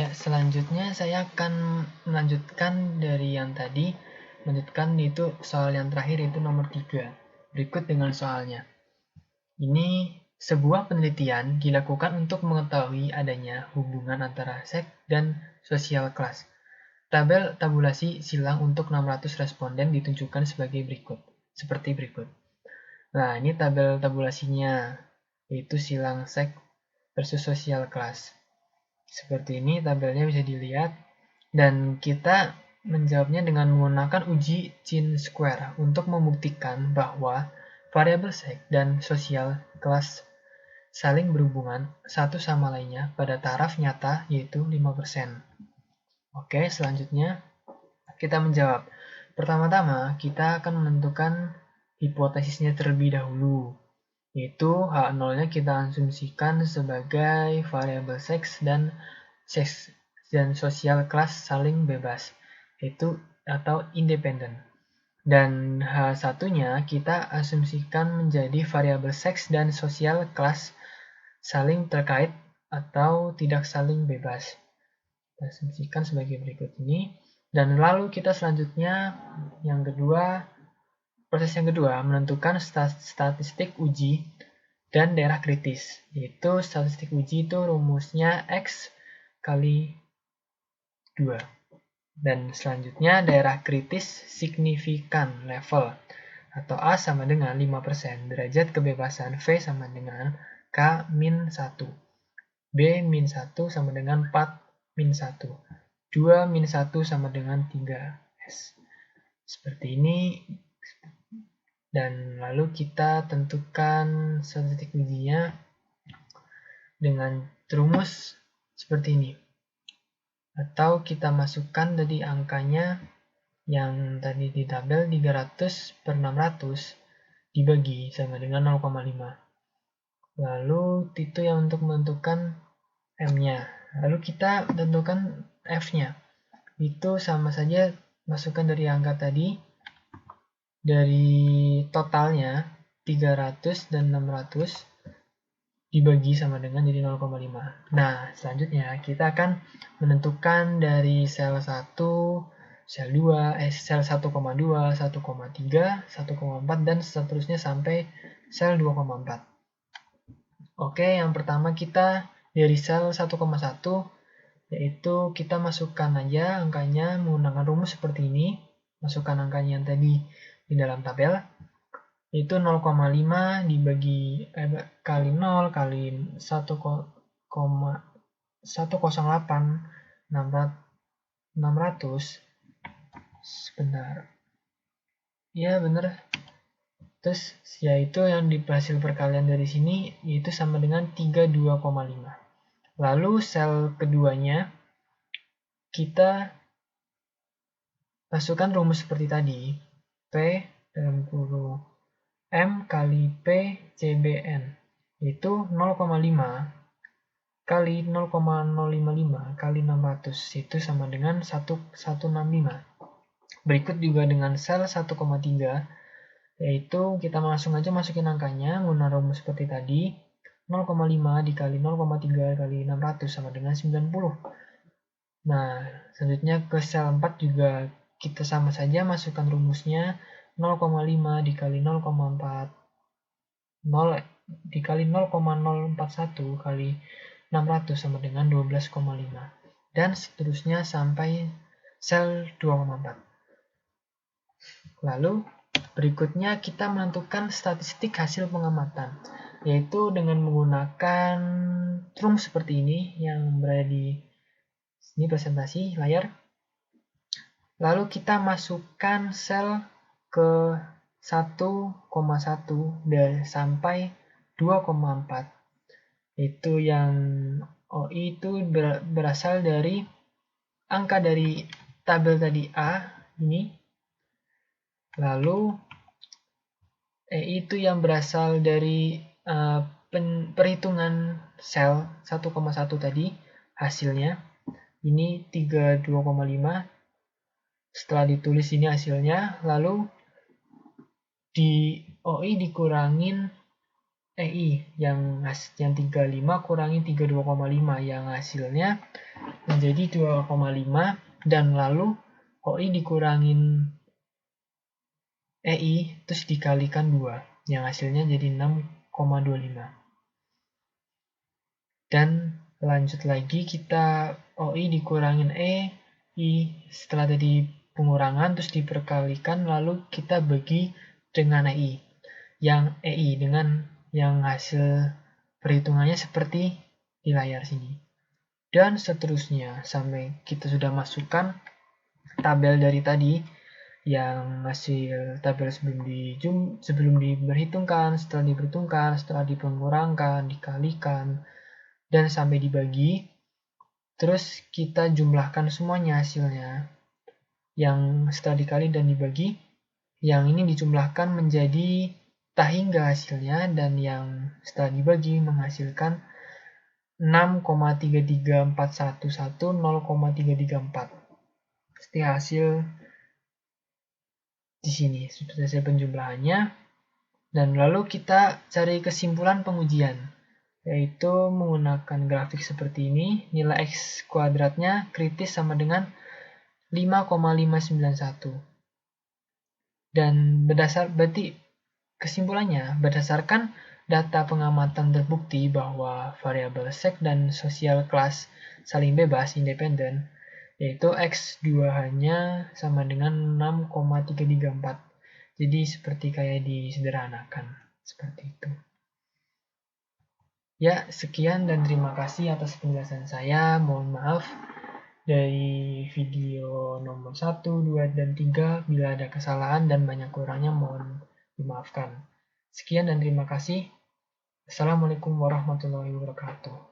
Ya, selanjutnya saya akan melanjutkan dari yang tadi, melanjutkan itu soal yang terakhir, itu nomor 3. Berikut dengan soalnya. Ini sebuah penelitian dilakukan untuk mengetahui adanya hubungan antara seks dan sosial kelas. Tabel tabulasi silang untuk 600 responden ditunjukkan seperti berikut. Nah, ini tabel tabulasinya, yaitu silang seks versus sosial kelas. Seperti ini tabelnya bisa dilihat, dan kita menjawabnya dengan menggunakan uji Chi-square untuk membuktikan bahwa variabel seks dan sosial kelas saling berhubungan satu sama lainnya pada taraf nyata, yaitu 5%. Oke, selanjutnya kita menjawab. Pertama-tama kita akan menentukan hipotesisnya terlebih dahulu, yaitu H0-nya kita asumsikan sebagai variabel seks dan sosial kelas saling bebas, yaitu atau independen. Dan H1-nya kita asumsikan menjadi variabel seks dan sosial kelas saling terkait atau tidak saling bebas. Kita asumsikan sebagai berikut ini. Dan lalu kita selanjutnya proses yang kedua menentukan statistik uji dan daerah kritis, yaitu statistik uji itu rumusnya X kali 2. Dan selanjutnya daerah kritis signifikan level, atau A sama dengan 5%, derajat kebebasan V sama dengan K min 1, B min 1 sama dengan 4 min 1, 2 min 1 sama dengan 3S. Seperti ini. Dan lalu kita tentukan statistik ujinya dengan rumus seperti ini. Atau kita masukkan tadi angkanya yang tadi di tabel 300 per 600 dibagi sama dengan 0,5. Lalu itu yang untuk menentukan M-nya. Lalu kita tentukan F-nya. Itu sama saja masukkan dari angka tadi, dari totalnya 300 dan 600 dibagi sama dengan jadi 0,5. Nah, selanjutnya kita akan menentukan dari sel 1, sel 2, sel 1,2, 1,3, 1,4, dan seterusnya sampai sel 2,4. Oke, yang pertama kita dari sel 1,1, yaitu kita masukkan aja angkanya menggunakan rumus seperti ini. Masukkan angkanya yang tadi di dalam tabel, itu 0,5 dibagi kali 0 kali 1,108 600. Sebentar. Ya, bener. Terus yaitu yang di hasil perkalian dari sini yaitu sama dengan 32,5. Lalu sel keduanya kita masukkan rumus seperti tadi. P dalam kurung M kali P CBN, itu 0,5 kali 0,055 kali 600, itu sama dengan 1165. Berikut juga dengan sel 1,3, yaitu kita langsung aja masukin angkanya menggunakan rumus seperti tadi. 0,5 dikali 0,3 kali 600 sama dengan 90. Nah, selanjutnya ke sel 4 juga kita sama saja masukkan rumusnya. 0,5 dikali 0,4 dikali 0,041 kali 600 sama dengan 12,5, dan seterusnya sampai sel 2,4. Lalu berikutnya kita menentukan statistik hasil pengamatan, yaitu dengan menggunakan rumus seperti ini yang berada di sini presentasi layar. Lalu kita masukkan sel ke 1,1 dan sampai 2,4. Itu yang OI itu berasal dari angka dari tabel tadi A ini. Lalu EI itu yang berasal dari perhitungan sel 1,1 tadi hasilnya. Ini 32,5. Setelah ditulis ini hasilnya, lalu di OI dikurangin EI yang 35 kurangi 32,5 yang hasilnya menjadi 2,5, dan lalu OI dikurangin EI terus dikalikan 2 yang hasilnya jadi 6,25. Dan lanjut lagi, kita OI dikurangin I setelah tadi pengurangan terus diperkalikan, lalu kita bagi dengan EI. Yang EI dengan yang hasil perhitungannya seperti di layar sini. Dan seterusnya sampai kita sudah masukkan tabel dari tadi, yang hasil tabel sebelum diperhitungkan, setelah diperhitungkan, setelah dikurangkan, dikalikan, dan sampai dibagi. Terus kita jumlahkan semuanya hasilnya. Yang setelah dikali dan dibagi, yang ini dijumlahkan menjadi tak hingga hasilnya, dan yang setelah dibagi menghasilkan 6,33411 0,334. Seperti hasil di sini sudah hasil penjumlahannya. Dan lalu kita cari kesimpulan pengujian, yaitu menggunakan grafik seperti ini. Nilai X kuadratnya kritis sama dengan 5,591. Dan berarti kesimpulannya, berdasarkan data pengamatan terbukti bahwa variabel seks dan sosial kelas saling bebas independen, yaitu X2 hanya sama dengan 6,334. Jadi seperti kayak disederhanakan, seperti itu. Ya, sekian dan terima kasih atas penjelasan saya. Mohon maaf dari video nomor 1, 2, dan 3. Bila ada kesalahan dan banyak kurangnya mohon dimaafkan. Sekian dan terima kasih. Assalamualaikum warahmatullahi wabarakatuh.